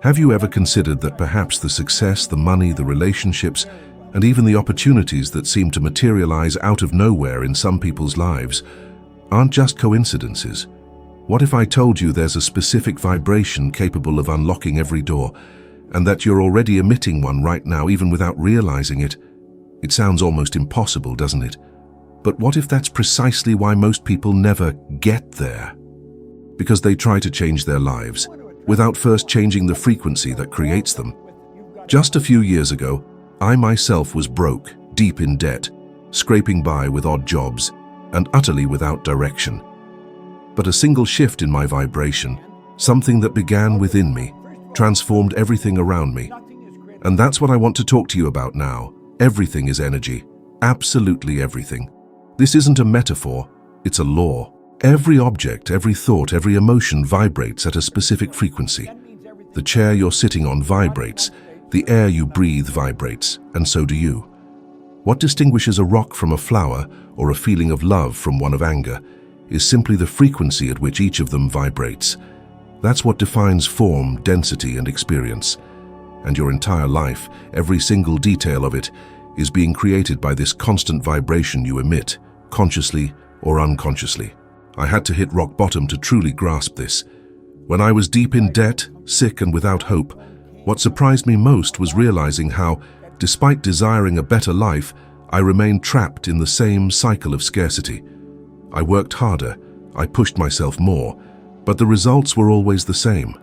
Have you ever considered that perhaps the success, the money, the relationships, and even the opportunities that seem to materialize out of nowhere in some people's lives aren't just coincidences? What if I told you there's a specific vibration capable of unlocking every door, and that you're already emitting one right now even without realizing it? It sounds almost impossible, doesn't it? But what if that's precisely why most people never get there? Because they try to change their lives without first changing the frequency that creates them. Just a few years ago, I myself was broke, deep in debt, scraping by with odd jobs, and utterly without direction. But a single shift in my vibration, something that began within me, transformed everything around me. And that's what I want to talk to you about now. Everything is energy. Absolutely everything. This isn't a metaphor, it's a law. Every object, every thought, every emotion vibrates at a specific frequency. The chair you're sitting on vibrates, the air you breathe vibrates, and so do you. What distinguishes a rock from a flower or a feeling of love from one of anger is simply the frequency at which each of them vibrates. That's what defines form, density, and experience. And your entire life, every single detail of it, is being created by this constant vibration you emit, consciously or unconsciously. I had to hit rock bottom to truly grasp this. When I was deep in debt, sick and without hope, what surprised me most was realizing how, despite desiring a better life, I remained trapped in the same cycle of scarcity. I worked harder, I pushed myself more, but the results were always the same.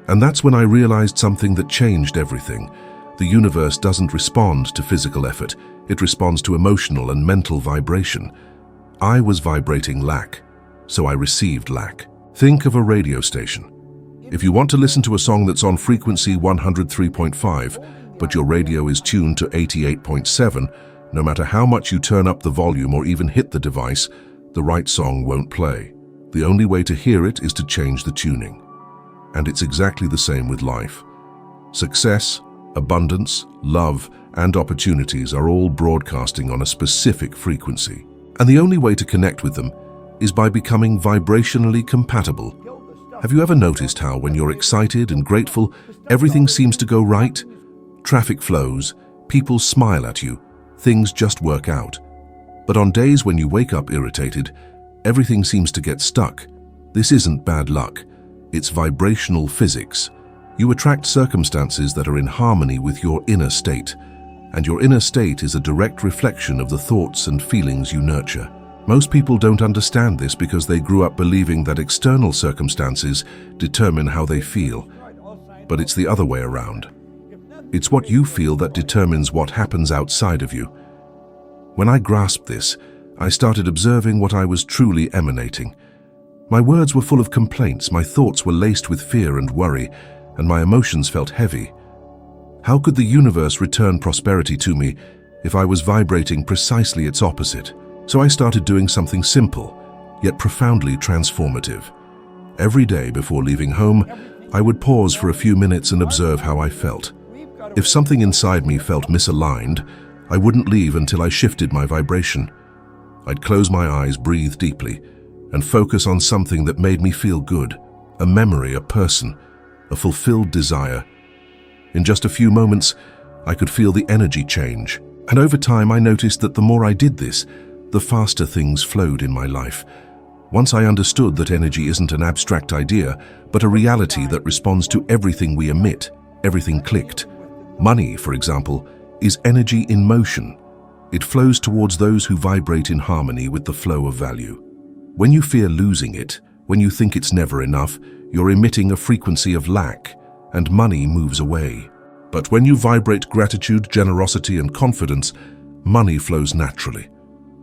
And that's when I realized something that changed everything. The universe doesn't respond to physical effort, it responds to emotional and mental vibration. I was vibrating lack, so I received lack. Think of a radio station. If you want to listen to a song that's on frequency 103.5, but your radio is tuned to 88.7, no matter how much you turn up the volume or even hit the device, the right song won't play. The only way to hear it is to change the tuning. And it's exactly the same with life. Success, abundance, love, and opportunities are all broadcasting on a specific frequency. And the only way to connect with them is by becoming vibrationally compatible. Have you ever noticed how, when you're excited and grateful, everything seems to go right? Traffic flows, people smile at you, things just work out. But on days when you wake up irritated, everything seems to get stuck. This isn't bad luck, it's vibrational physics. You attract circumstances that are in harmony with your inner state, and your inner state is a direct reflection of the thoughts and feelings you nurture. Most people don't understand this because they grew up believing that external circumstances determine how they feel. But it's the other way around. It's what you feel that determines what happens outside of you. When I grasped this, I started observing what I was truly emanating. My words were full of complaints, my thoughts were laced with fear and worry, and my emotions felt heavy. How could the universe return prosperity to me if I was vibrating precisely its opposite? So I started doing something simple, yet profoundly transformative. Every day before leaving home, I would pause for a few minutes and observe how I felt. If something inside me felt misaligned, I wouldn't leave until I shifted my vibration. I'd close my eyes, breathe deeply, and focus on something that made me feel good, a memory, a person, a fulfilled desire. In just a few moments, I could feel the energy change, and over time I noticed that the more I did this, the faster things flowed in my life. Once I understood that energy isn't an abstract idea, but a reality that responds to everything we emit, everything clicked. Money, for example, is energy in motion. It flows towards those who vibrate in harmony with the flow of value. When you fear losing it, when you think it's never enough, you're emitting a frequency of lack, and money moves away. But when you vibrate gratitude, generosity, and confidence, money flows naturally.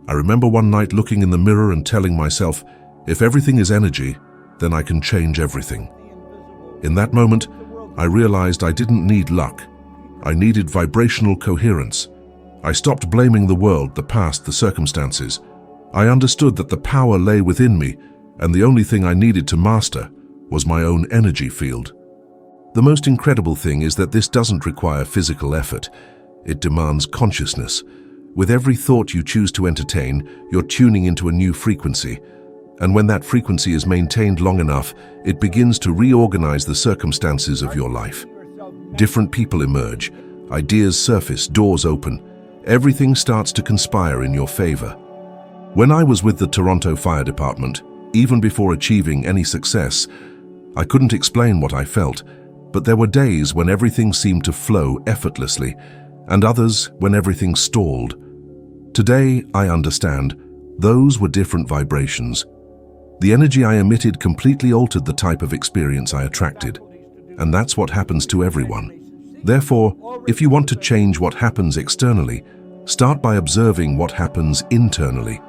I remember one night looking in the mirror and telling myself, if everything is energy, then I can change everything. In that moment, I realized I didn't need luck. I needed vibrational coherence. I stopped blaming the world, the past, the circumstances. I understood that the power lay within me, and the only thing I needed to master was my own energy field. The most incredible thing is that this doesn't require physical effort. It demands consciousness. With every thought you choose to entertain, you're tuning into a new frequency. And when that frequency is maintained long enough, it begins to reorganize the circumstances of your life. Different people emerge, ideas surface, doors open. Everything starts to conspire in your favor. When I was with the Toronto Fire Department, even before achieving any success, I couldn't explain what I felt, but there were days when everything seemed to flow effortlessly, and others when everything stalled. Today, I understand, those were different vibrations. The energy I emitted completely altered the type of experience I attracted, and that's what happens to everyone. Therefore, if you want to change what happens externally, start by observing what happens internally.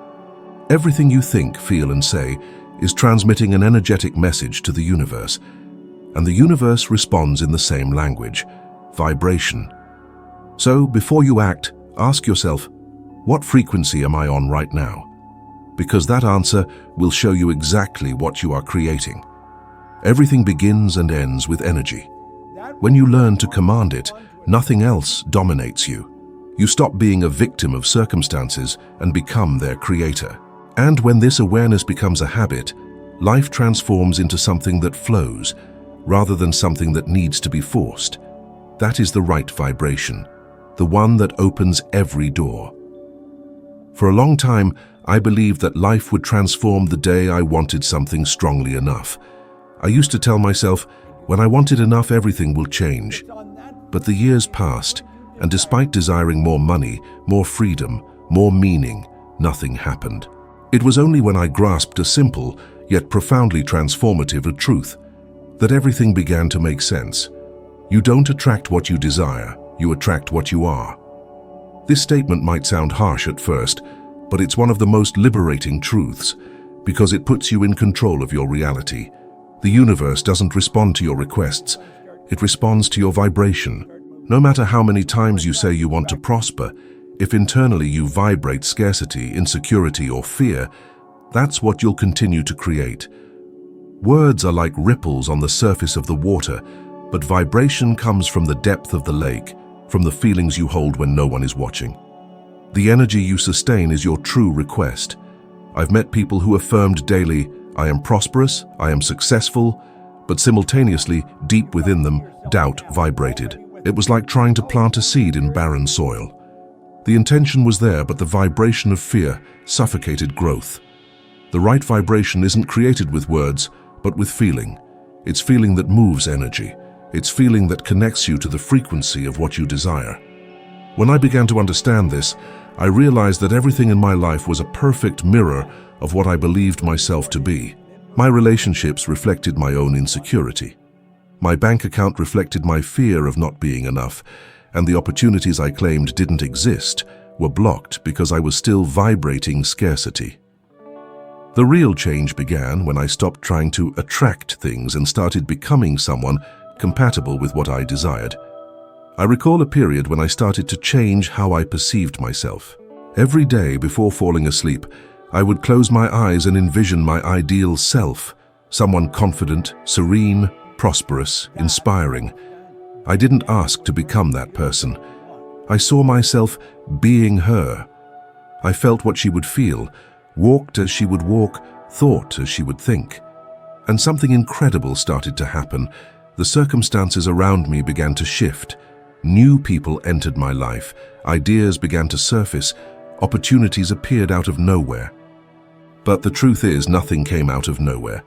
Everything you think, feel, and say is transmitting an energetic message to the universe, and the universe responds in the same language, vibration. So, before you act, ask yourself, what frequency am I on right now? Because that answer will show you exactly what you are creating. Everything begins and ends with energy. When you learn to command it, nothing else dominates you. You stop being a victim of circumstances and become their creator. And when this awareness becomes a habit, life transforms into something that flows, rather than something that needs to be forced. That is the right vibration, the one that opens every door. For a long time, I believed that life would transform the day I wanted something strongly enough. I used to tell myself, when I want it enough, everything will change. But the years passed, and despite desiring more money, more freedom, more meaning, nothing happened. It was only when I grasped a simple, yet profoundly transformative truth, that everything began to make sense. You don't attract what you desire, you attract what you are. This statement might sound harsh at first, but it's one of the most liberating truths, because it puts you in control of your reality. The universe doesn't respond to your requests, it responds to your vibration. No matter how many times you say you want to prosper, if internally you vibrate scarcity, insecurity, or fear, that's what you'll continue to create. Words are like ripples on the surface of the water, but vibration comes from the depth of the lake, from the feelings you hold when no one is watching. The energy you sustain is your true request. I've met people who affirmed daily, I am prosperous, I am successful, but simultaneously, deep within them, doubt vibrated. It was like trying to plant a seed in barren soil. The intention was there, but the vibration of fear suffocated growth. The right vibration isn't created with words, but with feeling. It's feeling that moves energy. It's feeling that connects you to the frequency of what you desire. When I began to understand this, I realized that everything in my life was a perfect mirror of what I believed myself to be. My relationships reflected my own insecurity. My bank account reflected my fear of not being enough, and the opportunities I claimed didn't exist were blocked because I was still vibrating scarcity. The real change began when I stopped trying to attract things and started becoming someone compatible with what I desired. I recall a period when I started to change how I perceived myself. Every day before falling asleep, I would close my eyes and envision my ideal self, someone confident, serene, prosperous, inspiring. I didn't ask to become that person. I saw myself being her. I felt what she would feel, walked as she would walk, thought as she would think. And something incredible started to happen. The circumstances around me began to shift. New people entered my life. Ideas began to surface. Opportunities appeared out of nowhere. But the truth is, nothing came out of nowhere.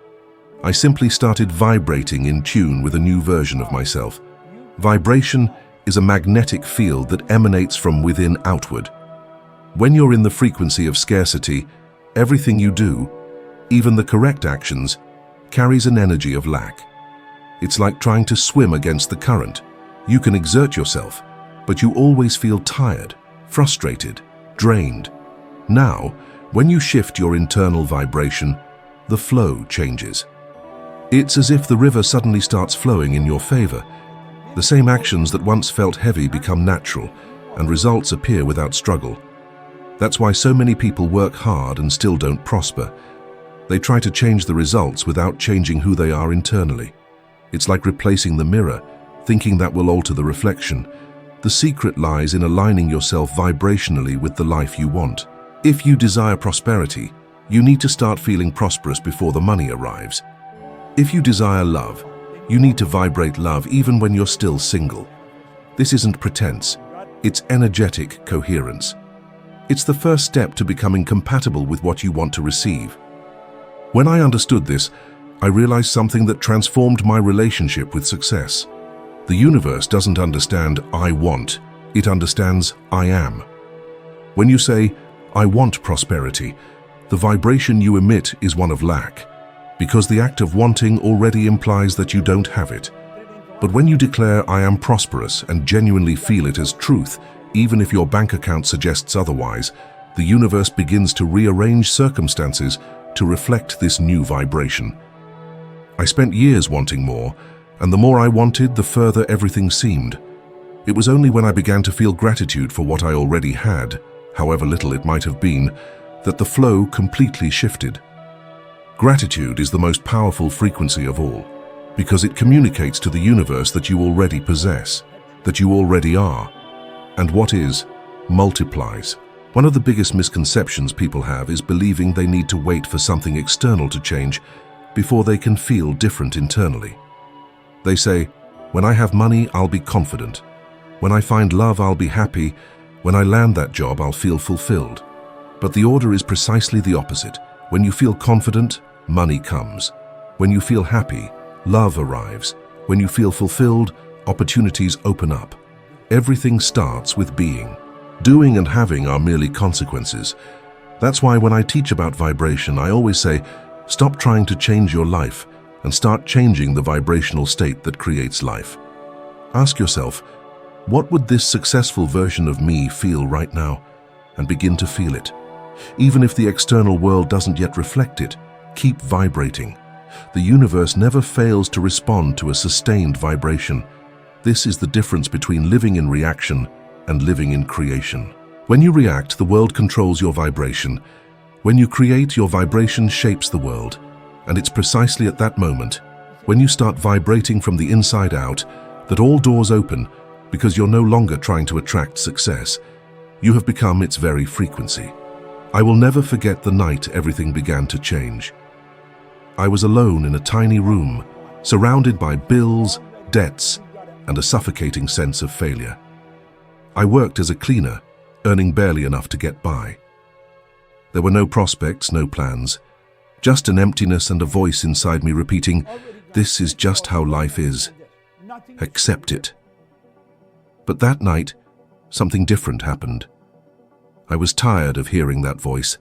I simply started vibrating in tune with a new version of myself. Vibration is a magnetic field that emanates from within outward. When you're in the frequency of scarcity, everything you do, even the correct actions, carries an energy of lack. It's like trying to swim against the current. You can exert yourself, but you always feel tired, frustrated, drained. Now, when you shift your internal vibration, the flow changes. It's as if the river suddenly starts flowing in your favor. The same actions that once felt heavy become natural, and results appear without struggle. That's why so many people work hard and still don't prosper. They try to change the results without changing who they are internally. It's like replacing the mirror, thinking that will alter the reflection. The secret lies in aligning yourself vibrationally with the life you want. If you desire prosperity, you need to start feeling prosperous before the money arrives. If you desire love, You need to vibrate love even when you're still single. This isn't pretense. It's energetic coherence. It's the first step to becoming compatible with what you want to receive. When I understood this, I realized something that transformed my relationship with success. The universe doesn't understand "I want," it understands "I am." When you say, "I want prosperity," the vibration you emit is one of lack, because the act of wanting already implies that you don't have it. But when you declare "I am prosperous" and genuinely feel it as truth, even if your bank account suggests otherwise, the universe begins to rearrange circumstances to reflect this new vibration. I spent years wanting more, and the more I wanted, the further everything seemed. It was only when I began to feel gratitude for what I already had, however little it might have been, that the flow completely shifted. Gratitude is the most powerful frequency of all, because it communicates to the universe that you already possess, that you already are, and what is, multiplies. One of the biggest misconceptions people have is believing they need to wait for something external to change before they can feel different internally. They say, "When I have money, I'll be confident. When I find love, I'll be happy. When I land that job, I'll feel fulfilled." But the order is precisely the opposite. When you feel confident, money comes. When you feel happy, love arrives. When you feel fulfilled, opportunities open up. Everything starts with being. Doing and having are merely consequences. That's why when I teach about vibration, I always say, stop trying to change your life and start changing the vibrational state that creates life. Ask yourself, what would this successful version of me feel right now? And begin to feel it. Even if the external world doesn't yet reflect it, keep vibrating. The universe never fails to respond to a sustained vibration. This is the difference between living in reaction and living in creation. When you react, the world controls your vibration. When you create, your vibration shapes the world. And it's precisely at that moment, when you start vibrating from the inside out, that all doors open, because you're no longer trying to attract success. You have become its very frequency. I will never forget the night everything began to change. I was alone in a tiny room, surrounded by bills, debts, and a suffocating sense of failure. I worked as a cleaner, earning barely enough to get by. There were no prospects, no plans, just an emptiness and a voice inside me repeating, "This is just how life is. Accept it." But that night, something different happened. I was tired of hearing that voice.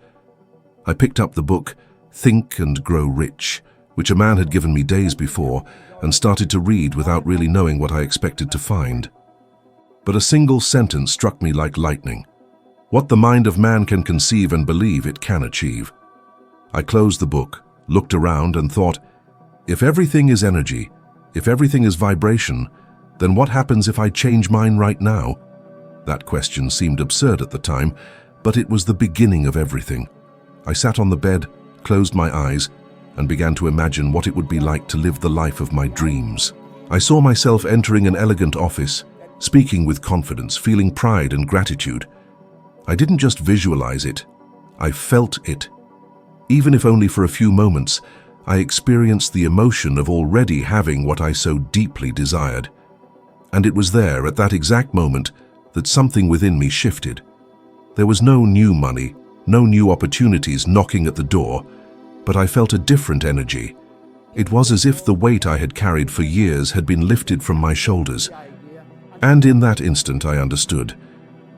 I picked up the book, Think and Grow Rich, which a man had given me days before, and started to read without really knowing what I expected to find. But a single sentence struck me like lightning. What the mind of man can conceive and believe it can achieve. I closed the book, looked around and thought, if everything is energy, if everything is vibration, then what happens if I change mine right now? That question seemed absurd at the time, but it was the beginning of everything. I sat on the bed, closed my eyes, and began to imagine what it would be like to live the life of my dreams. I saw myself entering an elegant office, speaking with confidence, feeling pride and gratitude. I didn't just visualize it, I felt it. Even if only for a few moments, I experienced the emotion of already having what I so deeply desired. And it was there, at that exact moment, that something within me shifted. There was no new money, no new opportunities knocking at the door, but I felt a different energy. It was as if the weight I had carried for years had been lifted from my shoulders. And in that instant I understood.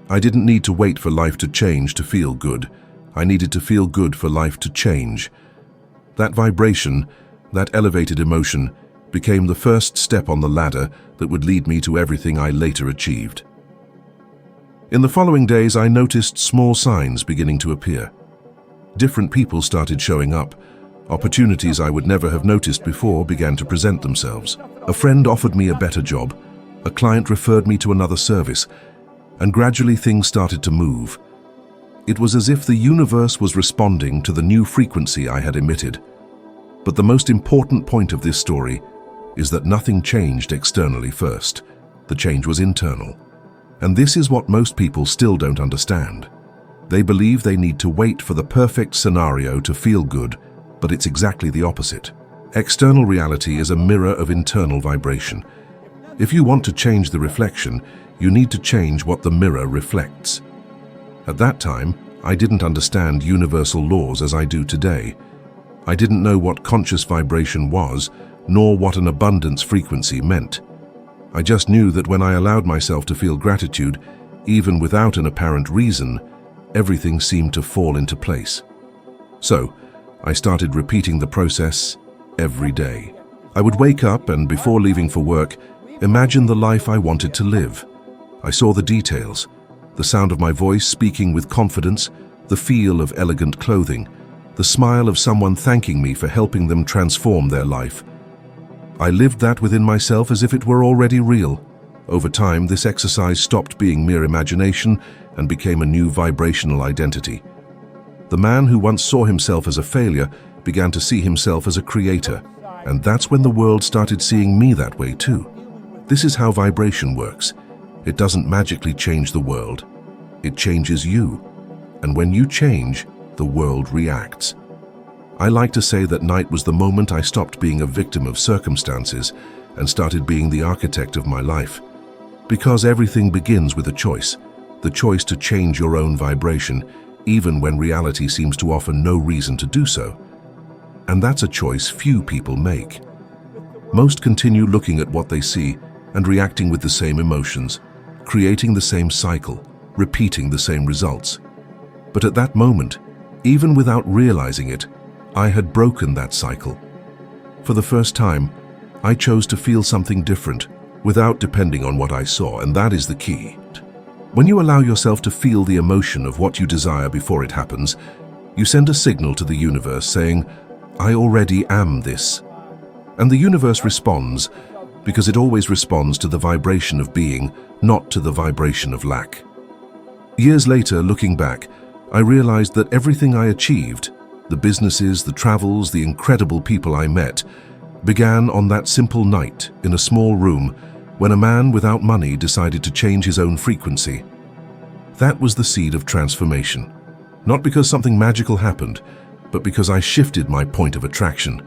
I didn't need to wait for life to change to feel good. I needed to feel good for life to change. That vibration, that elevated emotion, became the first step on the ladder that would lead me to everything I later achieved. In the following days, I noticed small signs beginning to appear. Different people started showing up. Opportunities I would never have noticed before began to present themselves. A friend offered me a better job. A client referred me to another service, and gradually things started to move. It was as if the universe was responding to the new frequency I had emitted. But the most important point of this story is that nothing changed externally first. The change was internal. And this is what most people still don't understand. They believe they need to wait for the perfect scenario to feel good, but it's exactly the opposite. External reality is a mirror of internal vibration. If you want to change the reflection, you need to change what the mirror reflects. At that time, I didn't understand universal laws as I do today. I didn't know what conscious vibration was, nor what an abundance frequency meant. I just knew that when I allowed myself to feel gratitude, even without an apparent reason, everything seemed to fall into place. So, I started repeating the process every day. I would wake up and, before leaving for work, imagine the life I wanted to live. I saw the details, the sound of my voice speaking with confidence, the feel of elegant clothing, the smile of someone thanking me for helping them transform their life. I lived that within myself as if it were already real. Over time, this exercise stopped being mere imagination and became a new vibrational identity. The man who once saw himself as a failure began to see himself as a creator, and that's when the world started seeing me that way too. This is how vibration works. It doesn't magically change the world. It changes you. And when you change, the world reacts. I like to say that night was the moment I stopped being a victim of circumstances and started being the architect of my life. Because everything begins with a choice, the choice to change your own vibration, even when reality seems to offer no reason to do so. And that's a choice few people make. Most continue looking at what they see and reacting with the same emotions, creating the same cycle, repeating the same results. But at that moment, even without realizing it, I had broken that cycle. For the first time, I chose to feel something different without depending on what I saw, and that is the key. When you allow yourself to feel the emotion of what you desire before it happens, you send a signal to the universe saying, "I already am this." And the universe responds because it always responds to the vibration of being, not to the vibration of lack. Years later, looking back, I realized that everything I achieved, the businesses, the travels, the incredible people I met, began on that simple night in a small room when a man without money decided to change his own frequency. That was the seed of transformation. Not because something magical happened, but because I shifted my point of attraction.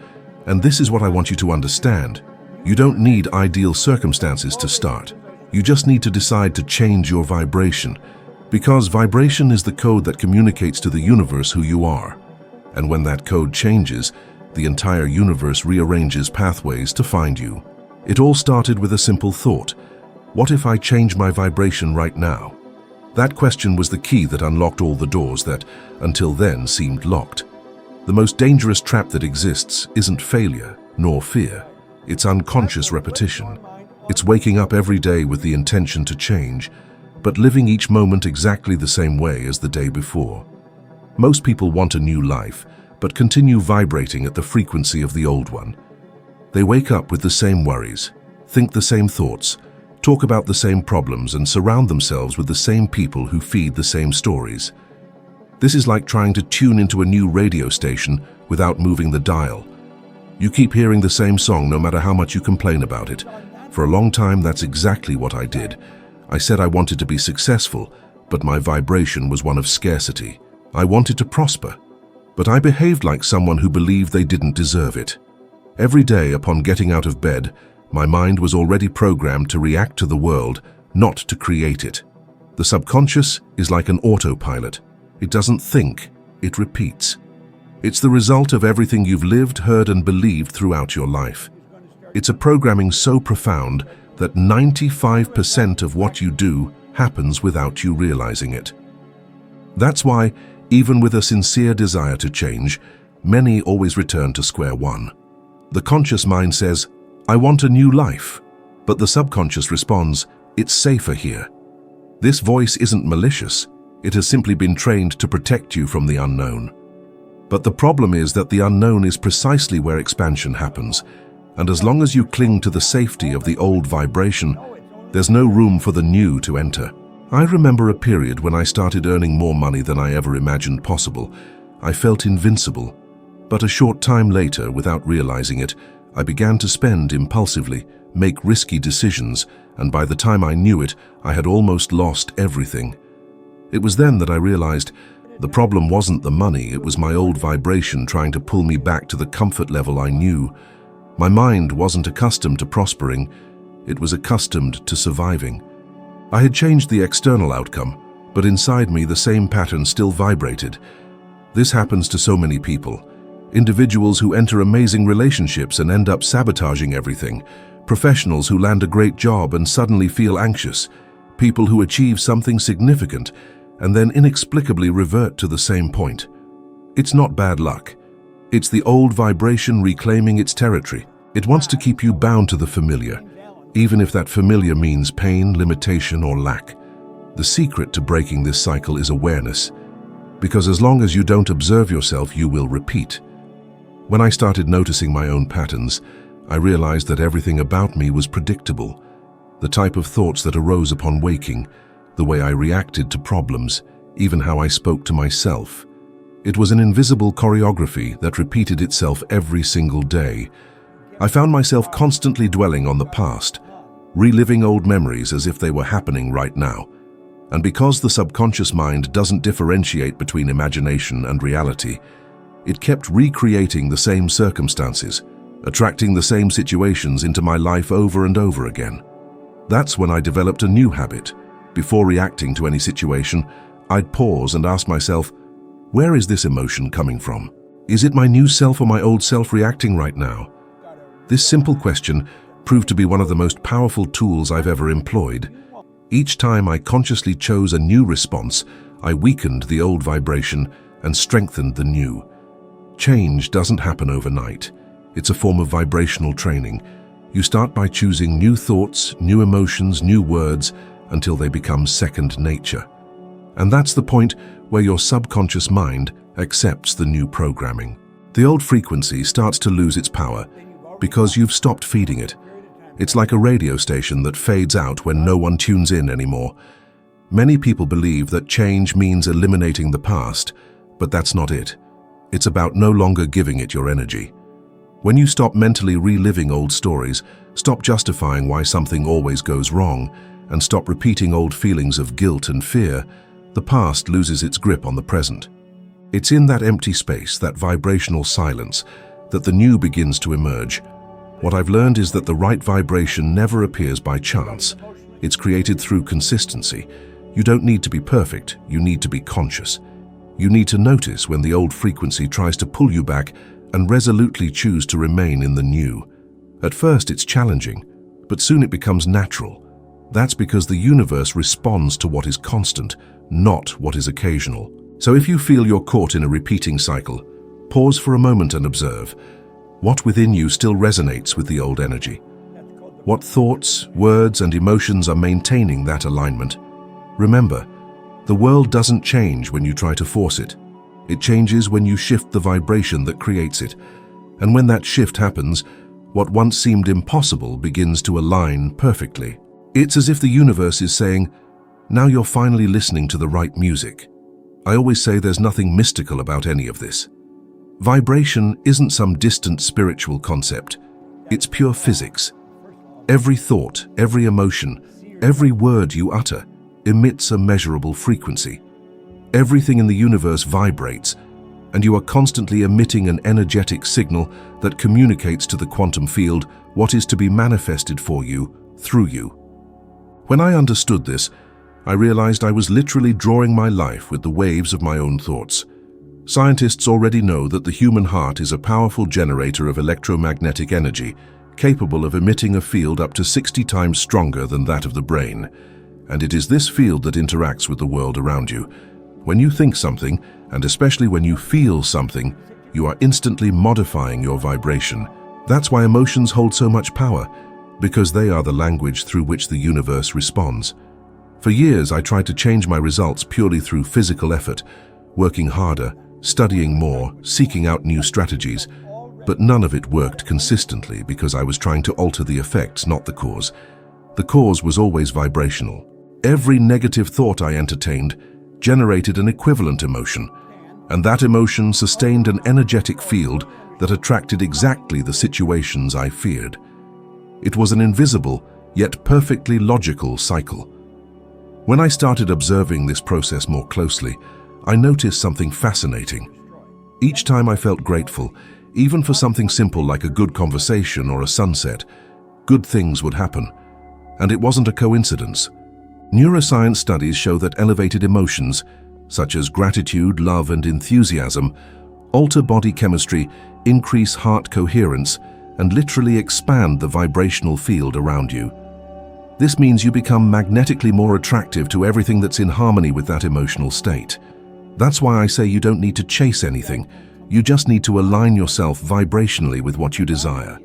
And this is what I want you to understand. You don't need ideal circumstances to start. You just need to decide to change your vibration, because vibration is the code that communicates to the universe who you are. And when that code changes, the entire universe rearranges pathways to find you. It all started with a simple thought. What if I change my vibration right now? That question was the key that unlocked all the doors that, until then, seemed locked. The most dangerous trap that exists isn't failure nor fear. It's unconscious repetition. It's waking up every day with the intention to change, but living each moment exactly the same way as the day before. Most people want a new life, but continue vibrating at the frequency of the old one. They wake up with the same worries, think the same thoughts, talk about the same problems, and surround themselves with the same people who feed the same stories. This is like trying to tune into a new radio station without moving the dial. You keep hearing the same song no matter how much you complain about it. For a long time, that's exactly what I did. I said I wanted to be successful, but my vibration was one of scarcity. I wanted to prosper, but I behaved like someone who believed they didn't deserve it. Every day upon getting out of bed, my mind was already programmed to react to the world, not to create it. The subconscious is like an autopilot. It doesn't think, it repeats. It's the result of everything you've lived, heard, and believed throughout your life. It's a programming so profound that 95% of what you do happens without you realizing it. That's why, even with a sincere desire to change, many always return to square one. The conscious mind says, "I want a new life," but the subconscious responds, "It's safer here." This voice isn't malicious. It has simply been trained to protect you from the unknown. But the problem is that the unknown is precisely where expansion happens, and as long as you cling to the safety of the old vibration, there's no room for the new to enter. I remember a period when I started earning more money than I ever imagined possible. I felt invincible. But a short time later, without realizing it, I began to spend impulsively, make risky decisions, and by the time I knew it, I had almost lost everything. It was then that I realized the problem wasn't the money, it was my old vibration trying to pull me back to the comfort level I knew. My mind wasn't accustomed to prospering, it was accustomed to surviving. I had changed the external outcome, but inside me the same pattern still vibrated. This happens to so many people. Individuals who enter amazing relationships and end up sabotaging everything. Professionals who land a great job and suddenly feel anxious. People who achieve something significant and then inexplicably revert to the same point. It's not bad luck. It's the old vibration reclaiming its territory. It wants to keep you bound to the familiar, even if that familiar means pain, limitation, or lack. The secret to breaking this cycle is awareness, because as long as you don't observe yourself, you will repeat. When I started noticing my own patterns, I realized that everything about me was predictable. The type of thoughts that arose upon waking, the way I reacted to problems, even how I spoke to myself. It was an invisible choreography that repeated itself every single day. I found myself constantly dwelling on the past, reliving old memories as if they were happening right now. And because the subconscious mind doesn't differentiate between imagination and reality, it kept recreating the same circumstances, attracting the same situations into my life over and over again. That's when I developed a new habit. Before reacting to any situation, I'd pause and ask myself, where is this emotion coming from? Is it my new self or my old self reacting right now? This simple question proved to be one of the most powerful tools I've ever employed. Each time I consciously chose a new response, I weakened the old vibration and strengthened the new. Change doesn't happen overnight. It's a form of vibrational training. You start by choosing new thoughts, new emotions, new words, until they become second nature. And that's the point where your subconscious mind accepts the new programming. The old frequency starts to lose its power because you've stopped feeding it. It's like a radio station that fades out when no one tunes in anymore. Many people believe that change means eliminating the past, but that's not it. It's about no longer giving it your energy. When you stop mentally reliving old stories, stop justifying why something always goes wrong, and stop repeating old feelings of guilt and fear, the past loses its grip on the present. It's in that empty space, that vibrational silence, that the new begins to emerge. What I've learned is that the right vibration never appears by chance. It's created through consistency. You don't need to be perfect, you need to be conscious. You need to notice when the old frequency tries to pull you back and resolutely choose to remain in the new. At first it's challenging, but soon it becomes natural. That's because the universe responds to what is constant, not what is occasional. So if you feel you're caught in a repeating cycle, pause for a moment and observe. What within you still resonates with the old energy? What thoughts, words, and emotions are maintaining that alignment? Remember, the world doesn't change when you try to force it. It changes when you shift the vibration that creates it. And when that shift happens, what once seemed impossible begins to align perfectly. It's as if the universe is saying, now you're finally listening to the right music. I always say there's nothing mystical about any of this. Vibration isn't some distant spiritual concept. It's pure physics. Every thought, every emotion, every word you utter emits a measurable frequency. Everything in the universe vibrates, and you are constantly emitting an energetic signal that communicates to the quantum field what is to be manifested for you, through you. When I understood this, I realized I was literally drawing my life with the waves of my own thoughts. Scientists already know that the human heart is a powerful generator of electromagnetic energy, capable of emitting a field up to 60 times stronger than that of the brain. And it is this field that interacts with the world around you. When you think something, and especially when you feel something, you are instantly modifying your vibration. That's why emotions hold so much power, because they are the language through which the universe responds. For years, I tried to change my results purely through physical effort, working harder, studying more, seeking out new strategies, but none of it worked consistently because I was trying to alter the effects, not the cause. The cause was always vibrational. Every negative thought I entertained generated an equivalent emotion, and that emotion sustained an energetic field that attracted exactly the situations I feared. It was an invisible, yet perfectly logical cycle. When I started observing this process more closely, I noticed something fascinating. Each time I felt grateful, Even for something simple like a good conversation or a sunset, good things would happen. And it wasn't a coincidence. Neuroscience studies show that elevated emotions, such as gratitude, love, and enthusiasm, alter body chemistry, increase heart coherence, and literally expand the vibrational field around you. This means you become magnetically more attractive to everything that's in harmony with that emotional state. That's why I say you don't need to chase anything. You just need to align yourself vibrationally with what you desire.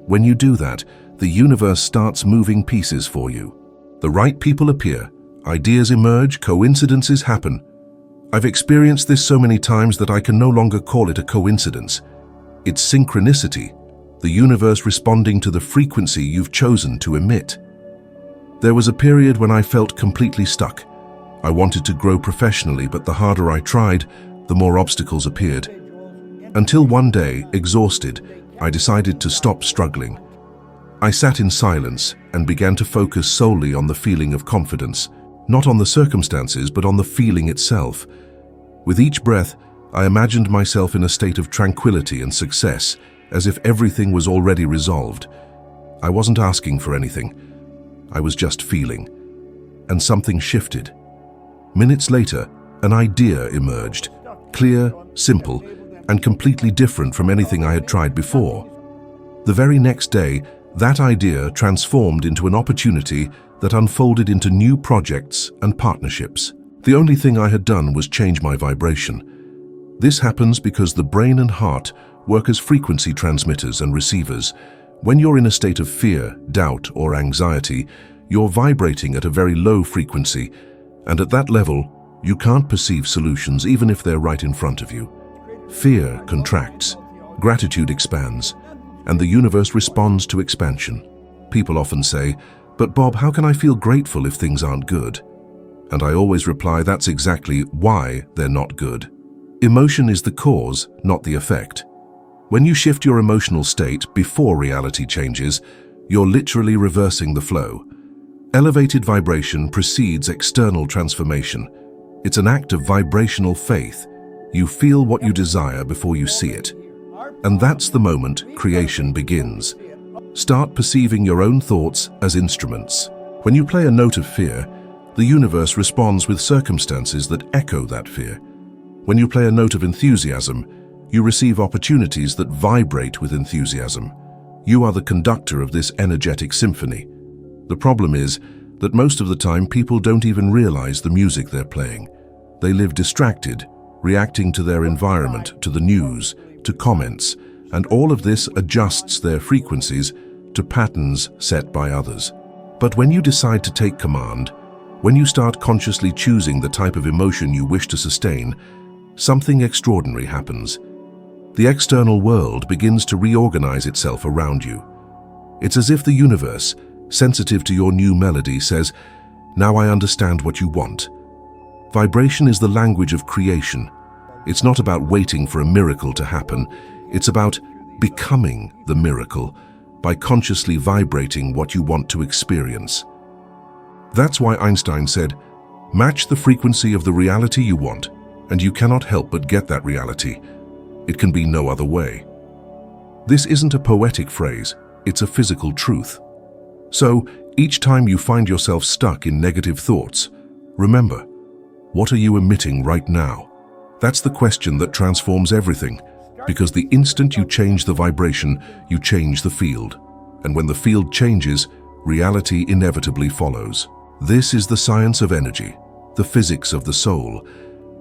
When you do that, the universe starts moving pieces for you. The right people appear, ideas emerge, coincidences happen. I've experienced this so many times that I can no longer call it a coincidence. It's synchronicity, the universe responding to the frequency you've chosen to emit. There was a period when I felt completely stuck. I wanted to grow professionally, but the harder I tried, the more obstacles appeared. Until one day, exhausted, I decided to stop struggling. I sat in silence and began to focus solely on the feeling of confidence, not on the circumstances, but on the feeling itself. With each breath, I imagined myself in a state of tranquility and success, as if everything was already resolved. I wasn't asking for anything. I was just feeling. And something shifted. Minutes later, an idea emerged, clear, simple, and completely different from anything I had tried before. The very next day, that idea transformed into an opportunity that unfolded into new projects and partnerships. The only thing I had done was change my vibration. This happens because the brain and heart work as frequency transmitters and receivers. When you're in a state of fear, doubt, or anxiety, you're vibrating at a very low frequency, and at that level, you can't perceive solutions even if they're right in front of you. Fear contracts, gratitude expands, and the universe responds to expansion. People often say, "But Bob, how can I feel grateful if things aren't good?" And I always reply, that's exactly why they're not good. Emotion is the cause, not the effect. When you shift your emotional state before reality changes, you're literally reversing the flow. Elevated vibration precedes external transformation. It's an act of vibrational faith. You feel what you desire before you see it. And that's the moment creation begins. Start perceiving your own thoughts as instruments. When you play a note of fear, the universe responds with circumstances that echo that fear. When you play a note of enthusiasm, you receive opportunities that vibrate with enthusiasm. You are the conductor of this energetic symphony. The problem is that most of the time people don't even realize the music they're playing. They live distracted, reacting to their environment, to the news, to comments, and all of this adjusts their frequencies to patterns set by others. But when you decide to take command, when you start consciously choosing the type of emotion you wish to sustain, something extraordinary happens. The external world begins to reorganize itself around you. It's as if the universe, sensitive to your new melody, says, "Now I understand what you want." Vibration is the language of creation. It's not about waiting for a miracle to happen. It's about becoming the miracle by consciously vibrating what you want to experience. That's why Einstein said, "Match the frequency of the reality you want, and you cannot help but get that reality. It can be no other way." This isn't a poetic phrase, it's a physical truth. So, each time you find yourself stuck in negative thoughts, remember, what are you emitting right now? That's the question that transforms everything, because the instant you change the vibration, you change the field. And when the field changes, reality inevitably follows. This is the science of energy, the physics of the soul,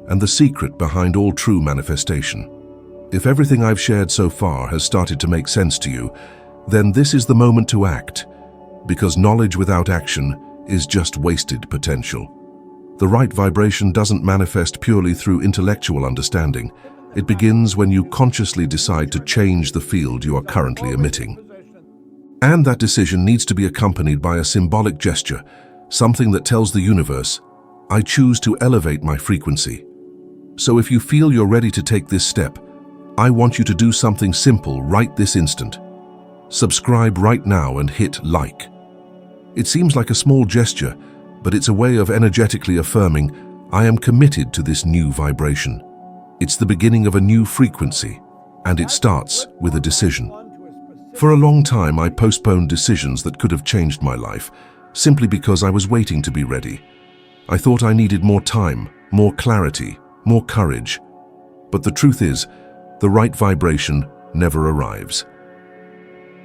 and the secret behind all true manifestation. If everything I've shared so far has started to make sense to you, then this is the moment to act, because knowledge without action is just wasted potential. The right vibration doesn't manifest purely through intellectual understanding. It begins when you consciously decide to change the field you are currently emitting. And that decision needs to be accompanied by a symbolic gesture, something that tells the universe, "I choose to elevate my frequency." So if you feel you're ready to take this step, I want you to do something simple right this instant. Subscribe right now and hit like. It seems like a small gesture, but it's a way of energetically affirming, I am committed to this new vibration. It's the beginning of a new frequency, And it starts with a decision. For a long time, I postponed decisions that could have changed my life, simply because I was waiting to be ready. I thought I needed more time, more clarity, more courage. But the truth is, the right vibration never arrives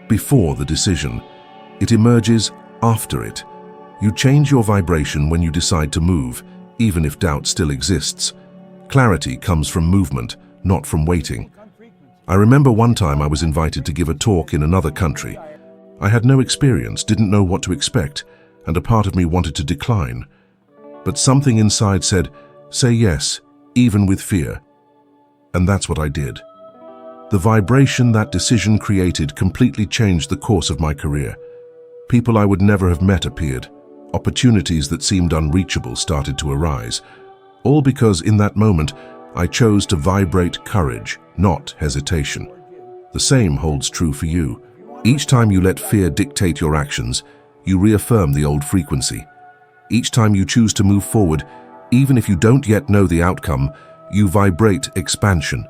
before the decision. It emerges after it. You change your vibration when you decide to move, even if doubt still exists. Clarity comes from movement, not from waiting. I remember one time I was invited to give a talk in another country. I had no experience, didn't know what to expect, and a part of me wanted to decline. But something inside said, "Say yes, even with fear." And that's what I did. The vibration that decision created completely changed the course of my career. People I would never have met appeared. Opportunities that seemed unreachable started to arise. All because in that moment, I chose to vibrate courage, not hesitation. The same holds true for you. Each time you let fear dictate your actions, you reaffirm the old frequency. Each time you choose to move forward, even if you don't yet know the outcome, you vibrate expansion.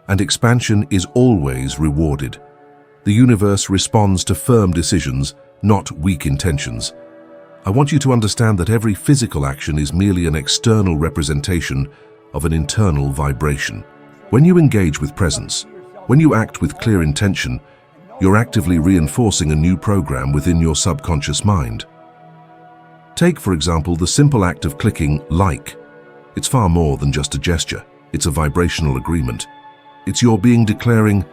And expansion is always rewarded. The universe responds to firm decisions, not weak intentions. I want you to understand that every physical action is merely an external representation of an internal vibration. When you engage with presence, when you act with clear intention, you're actively reinforcing a new program within your subconscious mind. Take, for example, the simple act of clicking like. It's far more than just a gesture. It's a vibrational agreement. It's your being declaring,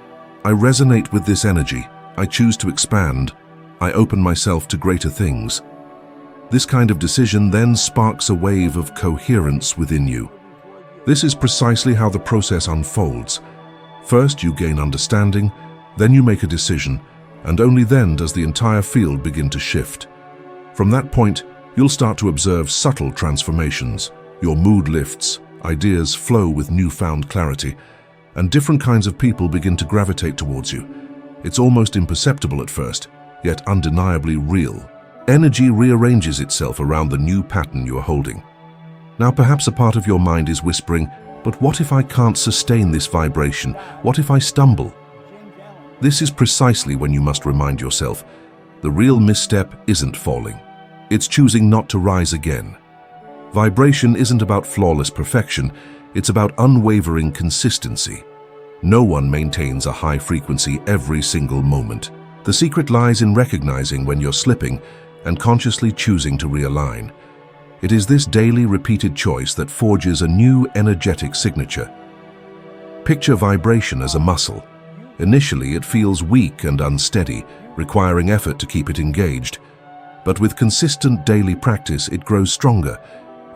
"I resonate with this energy. I choose to expand. I open myself to greater things." This kind of decision then sparks a wave of coherence within you. This is precisely how the process unfolds. First, you gain understanding, then you make a decision, and only then does the entire field begin to shift. From that point, you'll start to observe subtle transformations. Your mood lifts, ideas flow with newfound clarity, and different kinds of people begin to gravitate towards you. It's almost imperceptible at first, yet undeniably real. Energy rearranges itself around the new pattern you are holding. Now perhaps a part of your mind is whispering, "But what if I can't sustain this vibration? What if I stumble?" This is precisely when you must remind yourself, the real misstep isn't falling. It's choosing not to rise again. Vibration isn't about flawless perfection, it's about unwavering consistency. No one maintains a high frequency every single moment. The secret lies in recognizing when you're slipping and consciously choosing to realign. It is this daily repeated choice that forges a new energetic signature. Picture vibration as a muscle. Initially, it feels weak and unsteady, requiring effort to keep it engaged. But with consistent daily practice, it grows stronger.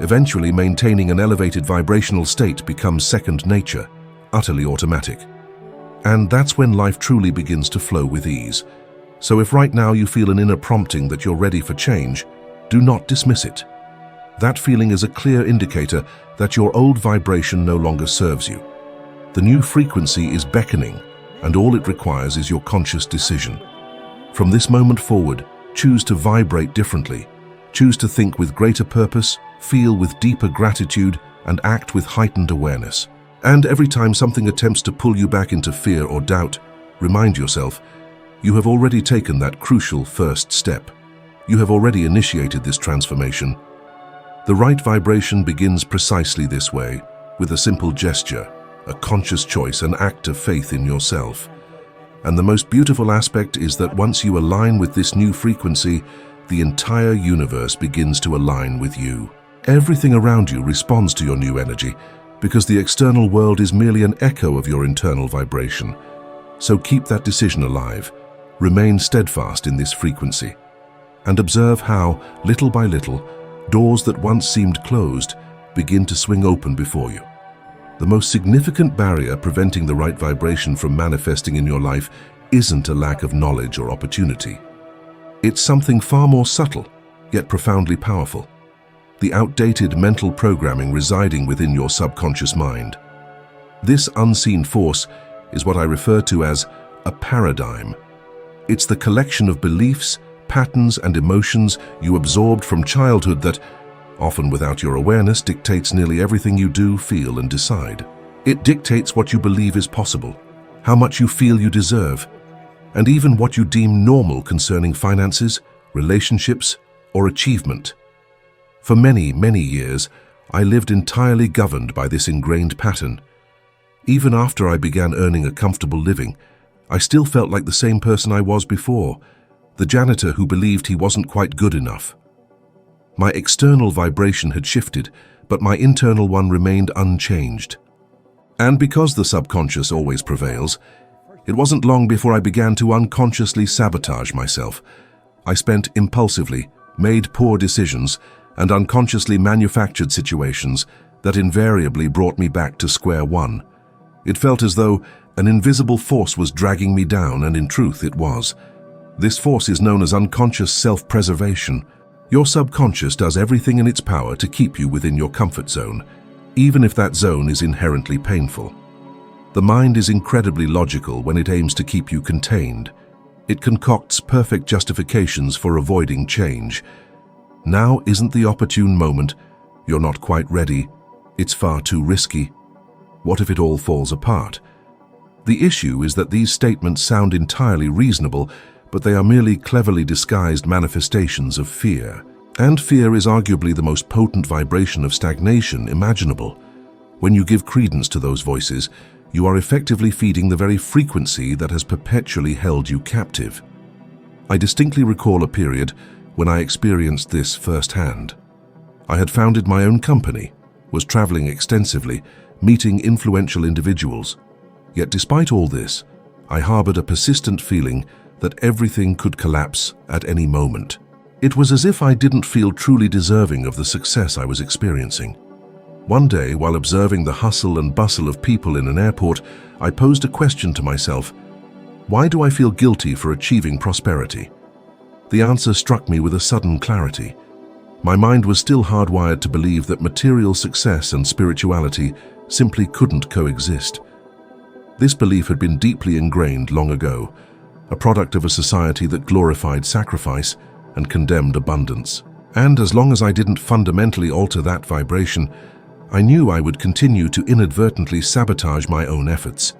Eventually, maintaining an elevated vibrational state becomes second nature, utterly automatic. And that's when life truly begins to flow with ease. So if right now you feel an inner prompting that you're ready for change, do not dismiss it. That feeling is a clear indicator that your old vibration no longer serves you. The new frequency is beckoning, and all it requires is your conscious decision. From this moment forward, choose to vibrate differently. Choose to think with greater purpose, feel with deeper gratitude, and act with heightened awareness. And every time something attempts to pull you back into fear or doubt, remind yourself, you have already taken that crucial first step. You have already initiated this transformation. The right vibration begins precisely this way, with a simple gesture, a conscious choice, an act of faith in yourself. And the most beautiful aspect is that once you align with this new frequency, the entire universe begins to align with you. Everything around you responds to your new energy, because the external world is merely an echo of your internal vibration. So keep that decision alive. Remain steadfast in this frequency. And observe how, little by little, doors that once seemed closed begin to swing open before you. The most significant barrier preventing the right vibration from manifesting in your life isn't a lack of knowledge or opportunity. It's something far more subtle, yet profoundly powerful. The outdated mental programming residing within your subconscious mind. This unseen force is what I refer to as a paradigm. It's the collection of beliefs, patterns, and emotions you absorbed from childhood that, often without your awareness, dictates nearly everything you do, feel, and decide. It dictates what you believe is possible, how much you feel you deserve, and even what you deem normal concerning finances, relationships, or achievement. For many, many years, I lived entirely governed by this ingrained pattern. Even after I began earning a comfortable living, I still felt like the same person I was before, the janitor who believed he wasn't quite good enough. My external vibration had shifted, but my internal one remained unchanged. And because the subconscious always prevails, it wasn't long before I began to unconsciously sabotage myself. I spent impulsively, made poor decisions, and unconsciously manufactured situations that invariably brought me back to square one. It felt as though an invisible force was dragging me down, and in truth it was. This force is known as unconscious self-preservation. Your subconscious does everything in its power to keep you within your comfort zone, even if that zone is inherently painful. The mind is incredibly logical when it aims to keep you contained. It concocts perfect justifications for avoiding change. Now isn't the opportune moment. You're not quite ready. It's far too risky. What if it all falls apart? The issue is that these statements sound entirely reasonable, but they are merely cleverly disguised manifestations of fear. And fear is arguably the most potent vibration of stagnation imaginable. When you give credence to those voices, you are effectively feeding the very frequency that has perpetually held you captive. I distinctly recall a period when I experienced this firsthand. I had founded my own company, was traveling extensively, meeting influential individuals. Yet despite all this, I harbored a persistent feeling that everything could collapse at any moment. It was as if I didn't feel truly deserving of the success I was experiencing. One day, while observing the hustle and bustle of people in an airport, I posed a question to myself: why do I feel guilty for achieving prosperity? The answer struck me with a sudden clarity. My mind was still hardwired to believe that material success and spirituality simply couldn't coexist. This belief had been deeply ingrained long ago, a product of a society that glorified sacrifice and condemned abundance. And as long as I didn't fundamentally alter that vibration, I knew I would continue to inadvertently sabotage my own efforts.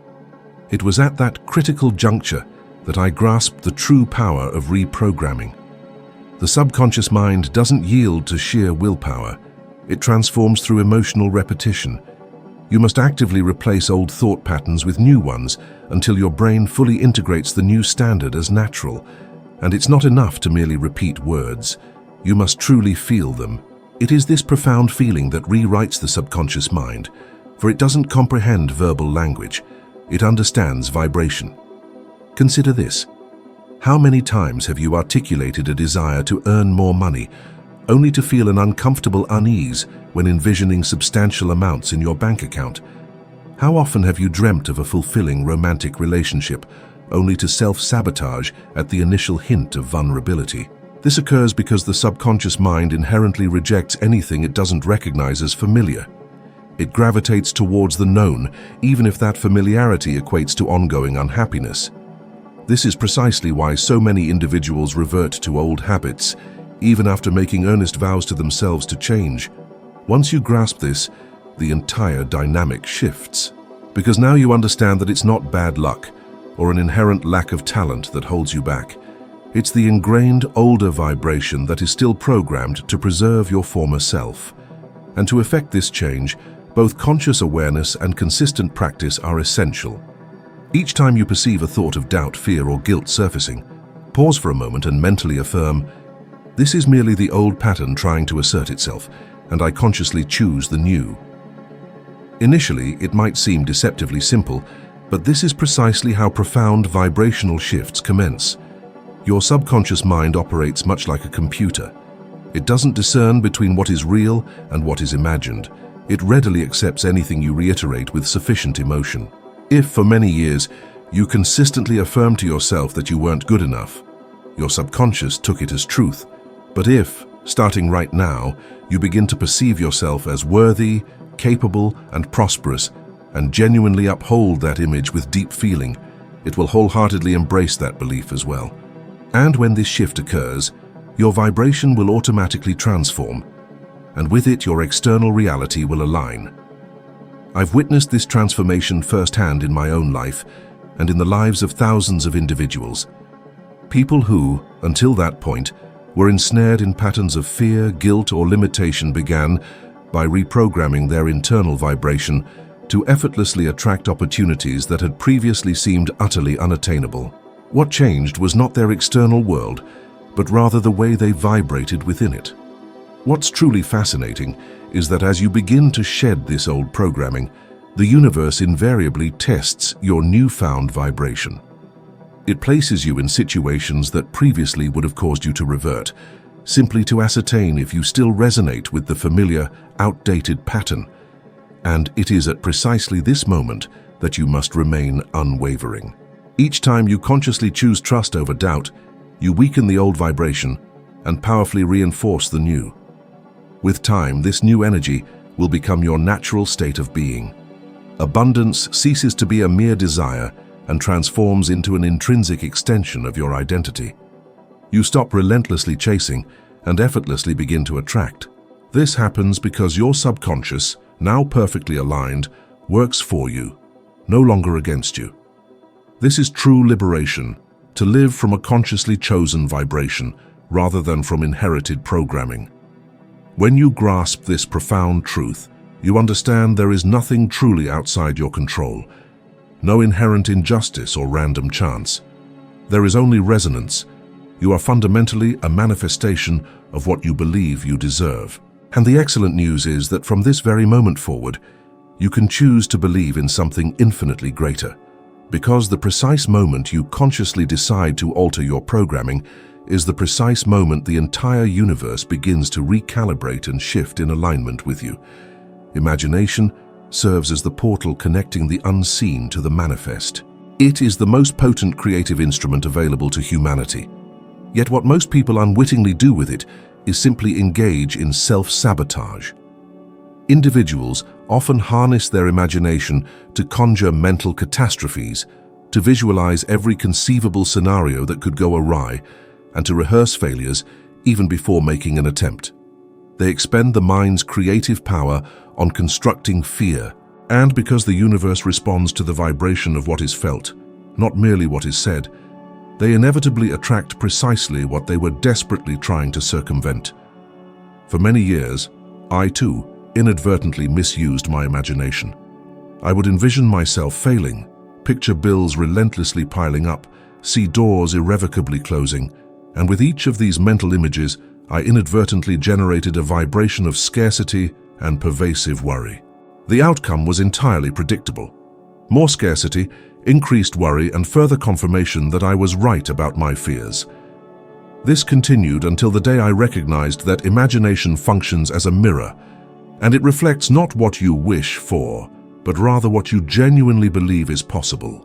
It was at that critical juncture that I grasped the true power of reprogramming. The subconscious mind doesn't yield to sheer willpower. It transforms through emotional repetition. You must actively replace old thought patterns with new ones until your brain fully integrates the new standard as natural. And it's not enough to merely repeat words. You must truly feel them. It is this profound feeling that rewrites the subconscious mind, for it doesn't comprehend verbal language. It understands vibration. Consider this. How many times have you articulated a desire to earn more money, only to feel an uncomfortable unease when envisioning substantial amounts in your bank account? How often have you dreamt of a fulfilling romantic relationship, only to self-sabotage at the initial hint of vulnerability? This occurs because the subconscious mind inherently rejects anything it doesn't recognize as familiar. It gravitates towards the known, even if that familiarity equates to ongoing unhappiness. This is precisely why so many individuals revert to old habits, even after making earnest vows to themselves to change. Once you grasp this, the entire dynamic shifts. Because now you understand that it's not bad luck or an inherent lack of talent that holds you back. It's the ingrained older vibration that is still programmed to preserve your former self. And to effect this change, both conscious awareness and consistent practice are essential. Each time you perceive a thought of doubt, fear, or guilt surfacing, pause for a moment and mentally affirm, "This is merely the old pattern trying to assert itself, and I consciously choose the new." Initially, it might seem deceptively simple, but this is precisely how profound vibrational shifts commence. Your subconscious mind operates much like a computer. It doesn't discern between what is real and what is imagined. It readily accepts anything you reiterate with sufficient emotion. If, for many years, you consistently affirmed to yourself that you weren't good enough, your subconscious took it as truth. But if, starting right now, you begin to perceive yourself as worthy, capable, and prosperous, and genuinely uphold that image with deep feeling, it will wholeheartedly embrace that belief as well. And when this shift occurs, your vibration will automatically transform, and with it your external reality will align. I've witnessed this transformation firsthand in my own life, and in the lives of thousands of individuals. People who, until that point, were ensnared in patterns of fear, guilt, or limitation began, by reprogramming their internal vibration, to effortlessly attract opportunities that had previously seemed utterly unattainable. What changed was not their external world, but rather the way they vibrated within it. What's truly fascinating is that as you begin to shed this old programming, the universe invariably tests your newfound vibration. It places you in situations that previously would have caused you to revert, simply to ascertain if you still resonate with the familiar, outdated pattern. And it is at precisely this moment that you must remain unwavering. Each time you consciously choose trust over doubt, you weaken the old vibration and powerfully reinforce the new. With time, this new energy will become your natural state of being. Abundance ceases to be a mere desire and transforms into an intrinsic extension of your identity. You stop relentlessly chasing and effortlessly begin to attract. This happens because your subconscious, now perfectly aligned, works for you, no longer against you. This is true liberation, to live from a consciously chosen vibration rather than from inherited programming. When you grasp this profound truth, you understand there is nothing truly outside your control, no inherent injustice or random chance. There is only resonance. You are fundamentally a manifestation of what you believe you deserve. And the excellent news is that from this very moment forward, you can choose to believe in something infinitely greater. Because the precise moment you consciously decide to alter your programming is the precise moment the entire universe begins to recalibrate and shift in alignment with you. Imagination serves as the portal connecting the unseen to the manifest. It is the most potent creative instrument available to humanity. Yet what most people unwittingly do with it is simply engage in self-sabotage. Individuals often harness their imagination to conjure mental catastrophes, to visualize every conceivable scenario that could go awry, and to rehearse failures even before making an attempt. They expend the mind's creative power on constructing fear, and because the universe responds to the vibration of what is felt, not merely what is said, they inevitably attract precisely what they were desperately trying to circumvent. For many years, I too inadvertently misused my imagination. I would envision myself failing, picture bills relentlessly piling up, see doors irrevocably closing, and with each of these mental images, I inadvertently generated a vibration of scarcity and pervasive worry. The outcome was entirely predictable. More scarcity, increased worry, and further confirmation that I was right about my fears. This continued until the day I recognized that imagination functions as a mirror, and it reflects not what you wish for, but rather what you genuinely believe is possible.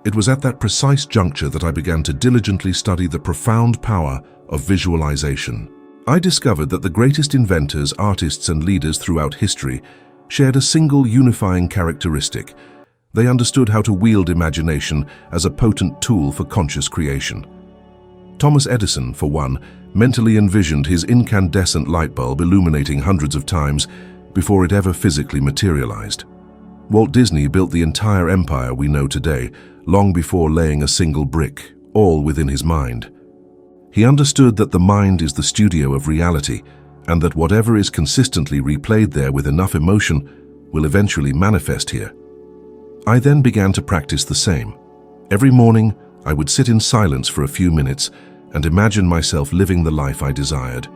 It was at that precise juncture that I began to diligently study the profound power of visualization. I discovered that the greatest inventors, artists, and leaders throughout history shared a single unifying characteristic. They understood how to wield imagination as a potent tool for conscious creation. Thomas Edison, for one, mentally envisioned his incandescent light bulb illuminating hundreds of times before it ever physically materialized. Walt Disney built the entire empire we know today, long before laying a single brick, all within his mind. He understood that the mind is the studio of reality, and that whatever is consistently replayed there with enough emotion will eventually manifest here. I then began to practice the same. Every morning, I would sit in silence for a few minutes and imagine myself living the life I desired,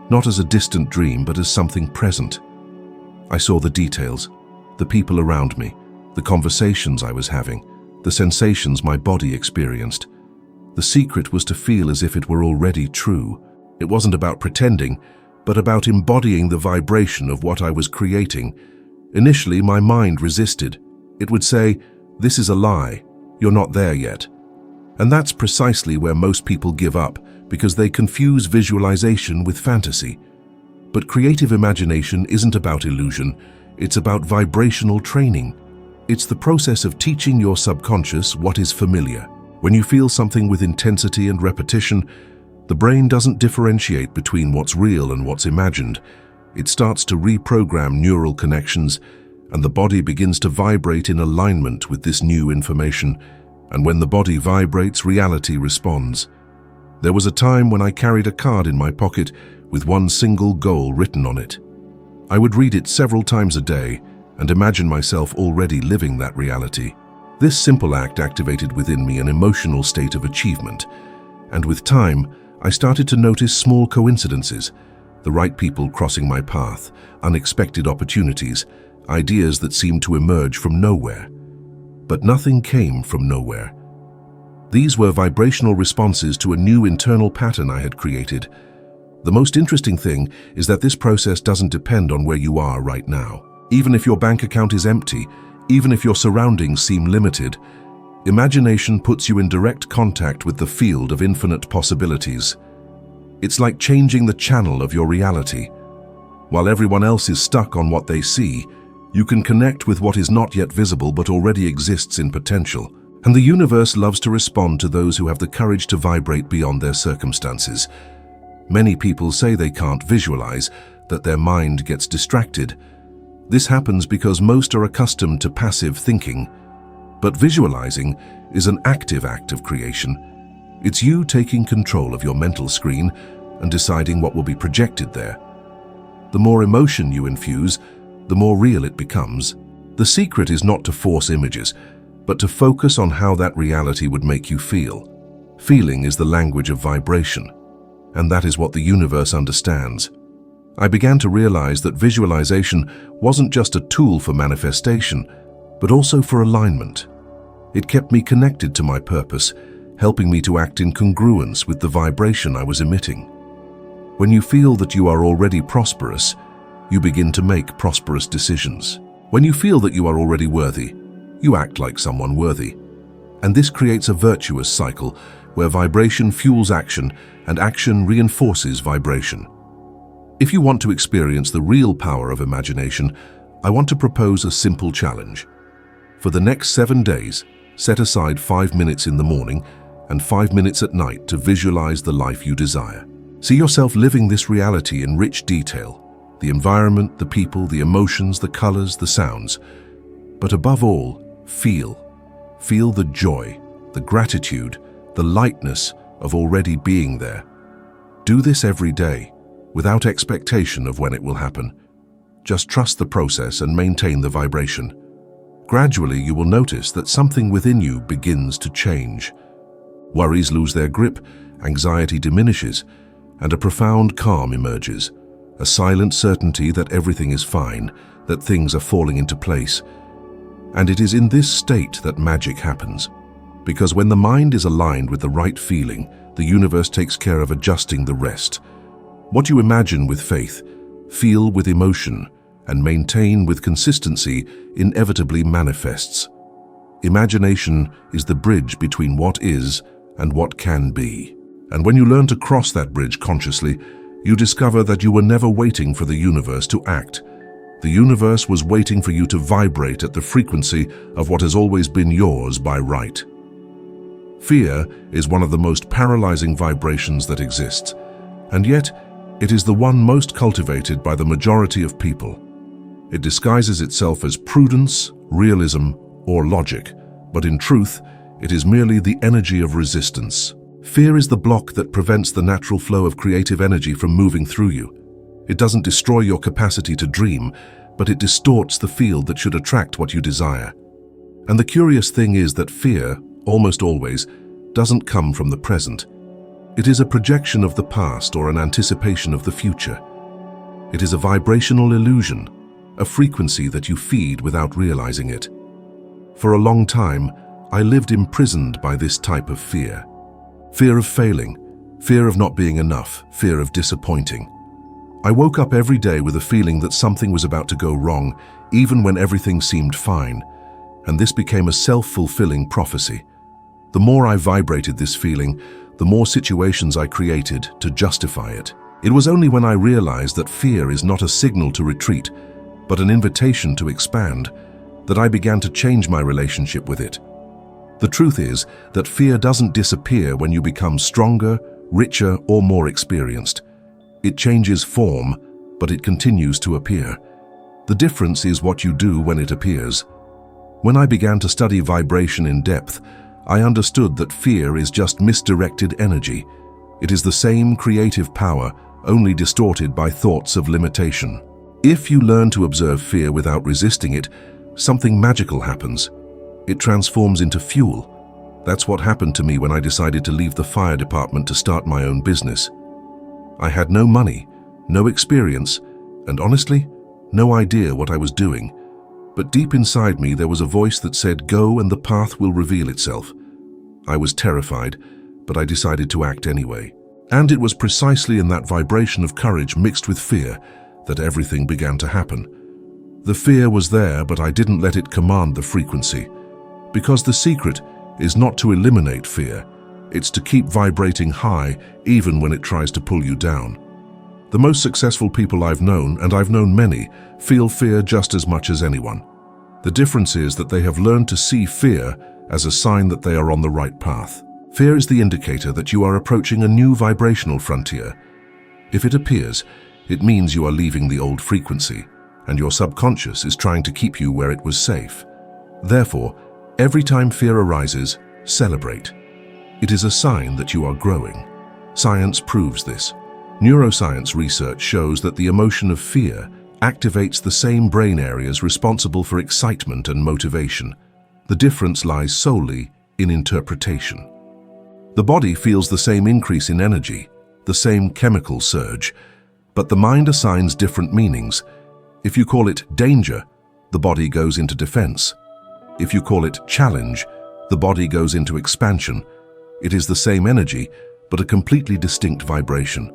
not as a distant dream, but as something present. I saw the details, the people around me, the conversations I was having, the sensations my body experienced. The secret was to feel as if it were already true. It wasn't about pretending, but about embodying the vibration of what I was creating. Initially, my mind resisted. It would say, "This is a lie. You're not there yet." And that's precisely where most people give up, because they confuse visualization with fantasy. But creative imagination isn't about illusion. It's about vibrational training. It's the process of teaching your subconscious what is familiar. When you feel something with intensity and repetition, the brain doesn't differentiate between what's real and what's imagined. It starts to reprogram neural connections, and the body begins to vibrate in alignment with this new information, And when the body vibrates, reality responds. There was a time when I carried a card in my pocket with one single goal written on it. I would read it several times a day and imagine myself already living that reality. This simple act activated within me an emotional state of achievement, and with time, I started to notice small coincidences, the right people crossing my path, unexpected opportunities, ideas that seemed to emerge from nowhere. But nothing came from nowhere. These were vibrational responses to a new internal pattern I had created. The most interesting thing is that this process doesn't depend on where you are right now. Even if your bank account is empty, even if your surroundings seem limited, imagination puts you in direct contact with the field of infinite possibilities. It's like changing the channel of your reality. While everyone else is stuck on what they see, you can connect with what is not yet visible but already exists in potential. And the universe loves to respond to those who have the courage to vibrate beyond their circumstances. Many people say they can't visualize, that their mind gets distracted. This happens because most are accustomed to passive thinking. But visualizing is an active act of creation. It's you taking control of your mental screen and deciding what will be projected there. The more emotion you infuse, the more real it becomes. The secret is not to force images, but to focus on how that reality would make you feel. Feeling is the language of vibration, and that is what the universe understands. I began to realize that visualization wasn't just a tool for manifestation, but also for alignment. It kept me connected to my purpose, helping me to act in congruence with the vibration I was emitting. When you feel that you are already prosperous, you begin to make prosperous decisions. When you feel that you are already worthy, you act like someone worthy. And this creates a virtuous cycle where vibration fuels action and action reinforces vibration. If you want to experience the real power of imagination, I want to propose a simple challenge. For the next 7 days, set aside 5 minutes in the morning and 5 minutes at night to visualize the life you desire. See yourself living this reality in rich detail. The environment, the people, the emotions, the colors, the sounds. But above all, feel. Feel the joy, the gratitude, the lightness of already being there. Do this every day, without expectation of when it will happen. Just trust the process and maintain the vibration. Gradually, you will notice that something within you begins to change. Worries lose their grip, anxiety diminishes, and a profound calm emerges. A silent certainty that everything is fine, that things are falling into place. And it is in this state that magic happens. Because when the mind is aligned with the right feeling, the universe takes care of adjusting the rest. What you imagine with faith, feel with emotion, and maintain with consistency inevitably manifests. Imagination is the bridge between what is and what can be. And when you learn to cross that bridge consciously, you discover that you were never waiting for the universe to act. The universe was waiting for you to vibrate at the frequency of what has always been yours by right. Fear is one of the most paralyzing vibrations that exists, and yet it is the one most cultivated by the majority of people. It disguises itself as prudence, realism, or logic, but in truth, it is merely the energy of resistance. Fear is the block that prevents the natural flow of creative energy from moving through you. It doesn't destroy your capacity to dream, but it distorts the field that should attract what you desire. And the curious thing is that fear, almost always, doesn't come from the present. It is a projection of the past or an anticipation of the future. It is a vibrational illusion, a frequency that you feed without realizing it. For a long time, I lived imprisoned by this type of fear. Fear of failing, fear of not being enough, fear of disappointing. I woke up every day with a feeling that something was about to go wrong, even when everything seemed fine, and this became a self-fulfilling prophecy. The more I vibrated this feeling, the more situations I created to justify it. It was only when I realized that fear is not a signal to retreat, but an invitation to expand, that I began to change my relationship with it. The truth is that fear doesn't disappear when you become stronger, richer, or more experienced. It changes form, but it continues to appear. The difference is what you do when it appears. When I began to study vibration in depth, I understood that fear is just misdirected energy. It is the same creative power, only distorted by thoughts of limitation. If you learn to observe fear without resisting it, something magical happens. It transforms into fuel. That's what happened to me when I decided to leave the fire department to start my own business. I had no money, no experience, and honestly, no idea what I was doing. But deep inside me there was a voice that said, "Go and the path will reveal itself." I was terrified, but I decided to act anyway. And it was precisely in that vibration of courage mixed with fear that everything began to happen. The fear was there, but I didn't let it command the frequency. Because the secret is not to eliminate fear, it's to keep vibrating high even when it tries to pull you down. The most successful people I've known, and I've known many, feel fear just as much as anyone. The difference is that they have learned to see fear as a sign that they are on the right path. Fear is the indicator that you are approaching a new vibrational frontier. If it appears, it means you are leaving the old frequency, and your subconscious is trying to keep you where it was safe. Therefore, every time fear arises, celebrate. It is a sign that you are growing. Science proves this. Neuroscience research shows that the emotion of fear activates the same brain areas responsible for excitement and motivation. The difference lies solely in interpretation. The body feels the same increase in energy, the same chemical surge, but the mind assigns different meanings. If you call it danger, the body goes into defense. If you call it challenge, the body goes into expansion. It is the same energy, but a completely distinct vibration.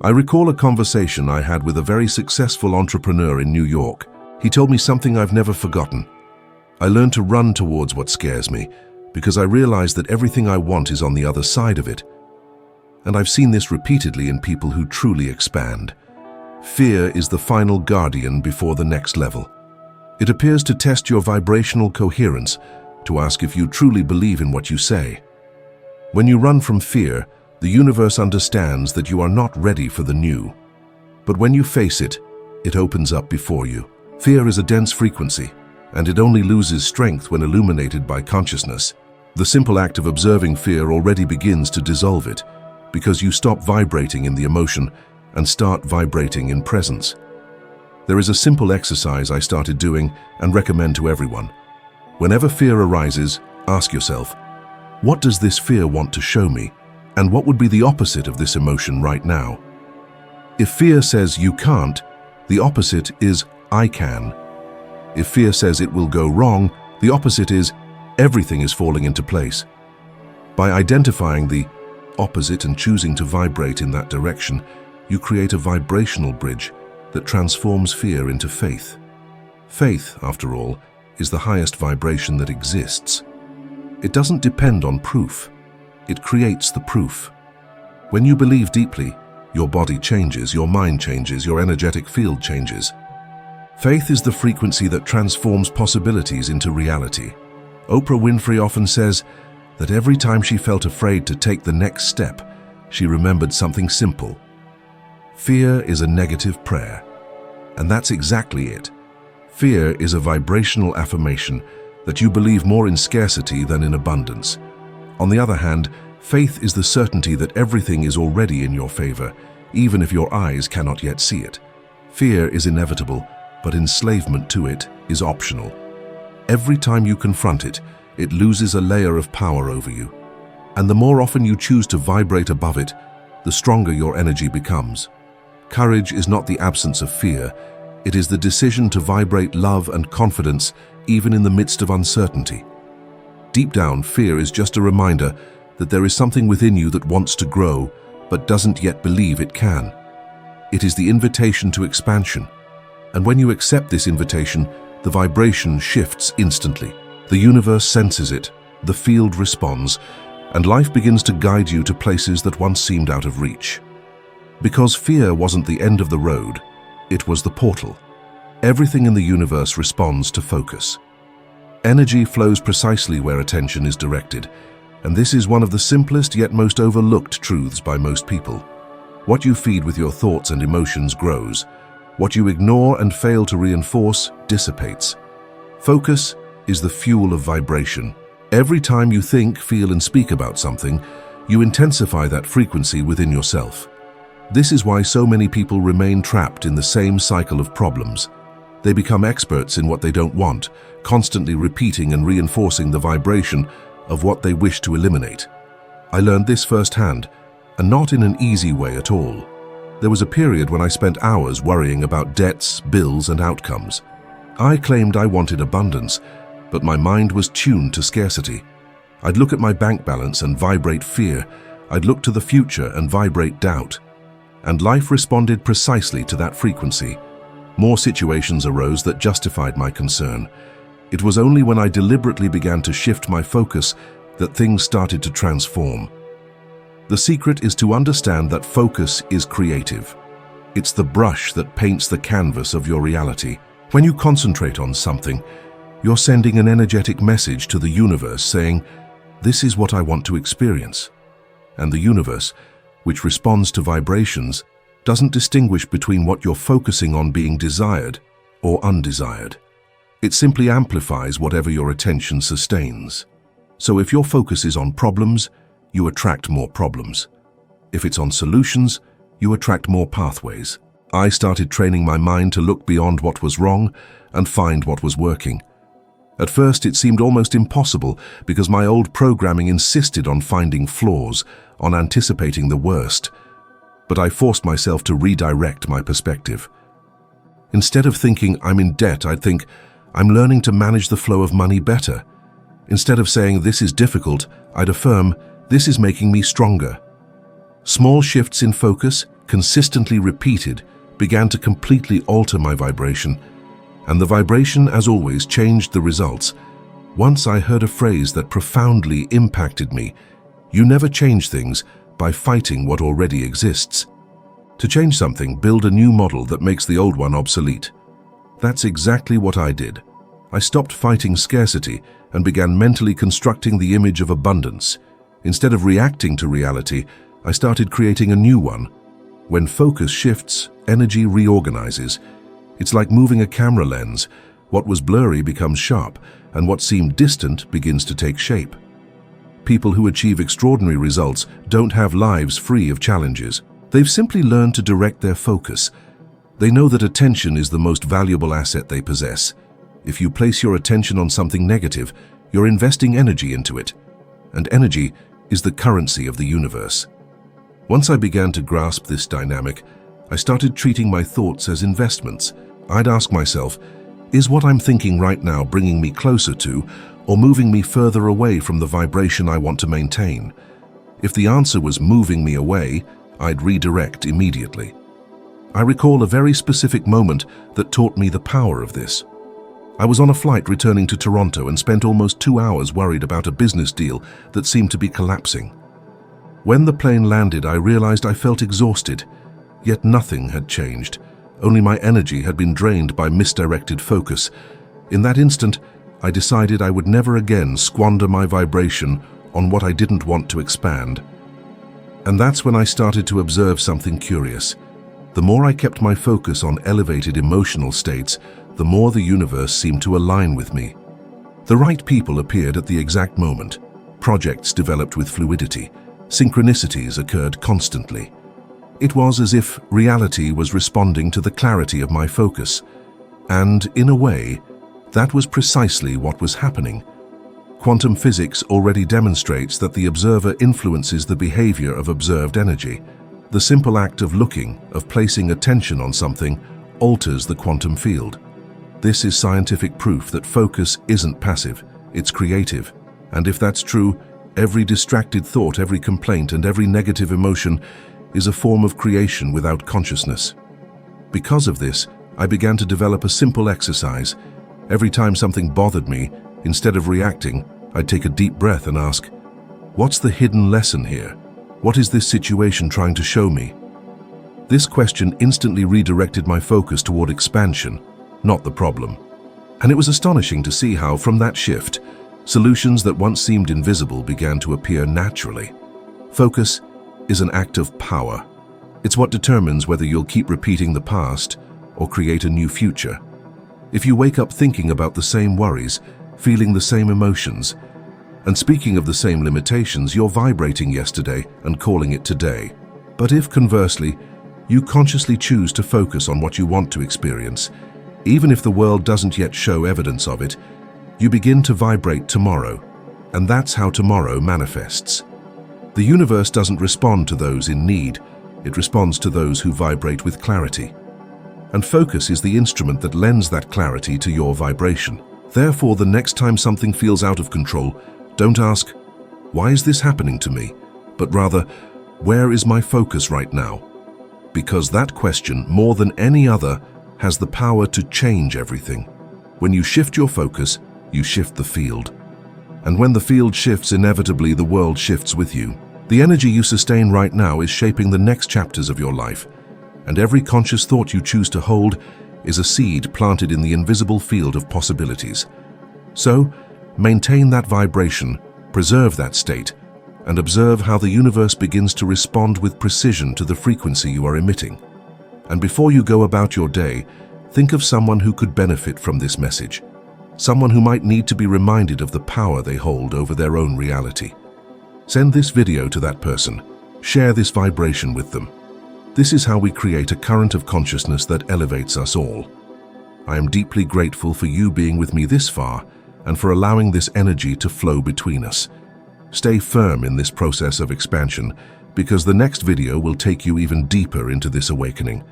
I recall a conversation I had with a very successful entrepreneur in New York. He told me something I've never forgotten. I learned to run towards what scares me, because I realize that everything I want is on the other side of it. And I've seen this repeatedly in people who truly expand. Fear is the final guardian before the next level. It appears to test your vibrational coherence, to ask if you truly believe in what you say. When you run from fear, the universe understands that you are not ready for the new. But when you face it, it opens up before you. Fear is a dense frequency, and it only loses strength when illuminated by consciousness. The simple act of observing fear already begins to dissolve it, because you stop vibrating in the emotion and start vibrating in presence. There is a simple exercise I started doing and recommend to everyone. Whenever fear arises, ask yourself, what does this fear want to show me? And what would be the opposite of this emotion right now? If fear says you can't, the opposite is I can. If fear says it will go wrong, the opposite is everything is falling into place. By identifying the opposite and choosing to vibrate in that direction, you create a vibrational bridge that transforms fear into faith. Faith, after all, is the highest vibration that exists. It doesn't depend on proof. It creates the proof. When you believe deeply, your body changes, your mind changes, your energetic field changes. Faith is the frequency that transforms possibilities into reality. Oprah Winfrey often says that every time she felt afraid to take the next step, she remembered something simple. Fear is a negative prayer. And that's exactly it. Fear is a vibrational affirmation that you believe more in scarcity than in abundance. On the other hand, faith is the certainty that everything is already in your favor, even if your eyes cannot yet see it. Fear is inevitable, but enslavement to it is optional. Every time you confront it, it loses a layer of power over you. And the more often you choose to vibrate above it, the stronger your energy becomes. Courage is not the absence of fear. It is the decision to vibrate love and confidence even in the midst of uncertainty. Deep down, fear is just a reminder that there is something within you that wants to grow but doesn't yet believe it can. It is the invitation to expansion. And when you accept this invitation, the vibration shifts instantly. The universe senses it, the field responds, and life begins to guide you to places that once seemed out of reach. Because fear wasn't the end of the road, it was the portal. Everything in the universe responds to focus. Energy flows precisely where attention is directed, and this is one of the simplest yet most overlooked truths by most people. What you feed with your thoughts and emotions grows. What you ignore and fail to reinforce dissipates. Focus is the fuel of vibration, Every time you think, feel, and speak about something, you intensify that frequency within yourself. This is why so many people remain trapped in the same cycle of problems. They become experts in what they don't want, constantly repeating and reinforcing the vibration of what they wish to eliminate. I learned this firsthand, and not in an easy way at all. There was a period when I spent hours worrying about debts, bills, and outcomes. I claimed I wanted abundance, but my mind was tuned to scarcity. I'd look at my bank balance and vibrate fear. I'd look to the future and vibrate doubt. And life responded precisely to that frequency. More situations arose that justified my concern. It was only when I deliberately began to shift my focus that things started to transform. The secret is to understand that focus is creative. It's the brush that paints the canvas of your reality. When you concentrate on something, you're sending an energetic message to the universe saying, "This is what I want to experience." And the universe, which responds to vibrations, doesn't distinguish between what you're focusing on being desired or undesired. It simply amplifies whatever your attention sustains. So if your focus is on problems, you attract more problems. If it's on solutions, you attract more pathways. I started training my mind to look beyond what was wrong and find what was working. At first, it seemed almost impossible because my old programming insisted on finding flaws, on anticipating the worst. But I forced myself to redirect my perspective. Instead of thinking I'm in debt, I'd think I'm learning to manage the flow of money better. Instead of saying this is difficult, I'd affirm this is making me stronger. Small shifts in focus, consistently repeated, began to completely alter my vibration, and the vibration, as always, changed the results. Once I heard a phrase that profoundly impacted me: "You never change things by fighting what already exists. To change something, build a new model that makes the old one obsolete." That's exactly what I did. I stopped fighting scarcity and began mentally constructing the image of abundance. Instead of reacting to reality, I started creating a new one. When focus shifts, energy reorganizes. It's like moving a camera lens. What was blurry becomes sharp, and what seemed distant begins to take shape. People who achieve extraordinary results don't have lives free of challenges. They've simply learned to direct their focus. They know that attention is the most valuable asset they possess. If you place your attention on something negative, you're investing energy into it. And energy is the currency of the universe. Once I began to grasp this dynamic, I started treating my thoughts as investments. I'd ask myself, is what I'm thinking right now bringing me closer to or moving me further away from the vibration I want to maintain? If the answer was moving me away, I'd redirect immediately. I recall a very specific moment that taught me the power of this. I was on a flight returning to Toronto and spent almost 2 hours worried about a business deal that seemed to be collapsing. When the plane landed, I realized I felt exhausted, yet nothing had changed. Only my energy had been drained by misdirected focus. In that instant, I decided I would never again squander my vibration on what I didn't want to expand. And that's when I started to observe something curious. The more I kept my focus on elevated emotional states, the more the universe seemed to align with me. The right people appeared at the exact moment. Projects developed with fluidity. Synchronicities occurred constantly. It was as if reality was responding to the clarity of my focus. And, in a way, that was precisely what was happening. Quantum physics already demonstrates that the observer influences the behavior of observed energy. The simple act of looking, of placing attention on something, alters the quantum field. This is scientific proof that focus isn't passive, it's creative. And if that's true, every distracted thought, every complaint, and every negative emotion is a form of creation without consciousness. Because of this, I began to develop a simple exercise. Every time something bothered me, instead of reacting, I'd take a deep breath and ask, "What's the hidden lesson here? What is this situation trying to show me?" This question instantly redirected my focus toward expansion, not the problem. And it was astonishing to see how, from that shift, solutions that once seemed invisible began to appear naturally. Focus is an act of power. It's what determines whether you'll keep repeating the past or create a new future. If you wake up thinking about the same worries, feeling the same emotions, And speaking of the same limitations, you're vibrating yesterday and calling it today. But if, conversely, you consciously choose to focus on what you want to experience, even if the world doesn't yet show evidence of it, you begin to vibrate tomorrow, and that's how tomorrow manifests. The universe doesn't respond to those in need, it responds to those who vibrate with clarity. And focus is the instrument that lends that clarity to your vibration. Therefore, the next time something feels out of control, don't ask, "Why is this happening to me?" but rather, "Where is my focus right now?" Because that question, more than any other, has the power to change everything. When you shift your focus, you shift the field. And when the field shifts, inevitably the world shifts with you. The energy you sustain right now is shaping the next chapters of your life, and every conscious thought you choose to hold is a seed planted in the invisible field of possibilities. So, maintain that vibration, preserve that state, and observe how the universe begins to respond with precision to the frequency you are emitting. And before you go about your day, think of someone who could benefit from this message. Someone who might need to be reminded of the power they hold over their own reality. Send this video to that person. Share this vibration with them. This is how we create a current of consciousness that elevates us all. I am deeply grateful for you being with me this far and for allowing this energy to flow between us. Stay firm in this process of expansion, because the next video will take you even deeper into this awakening.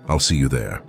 I'll see you there.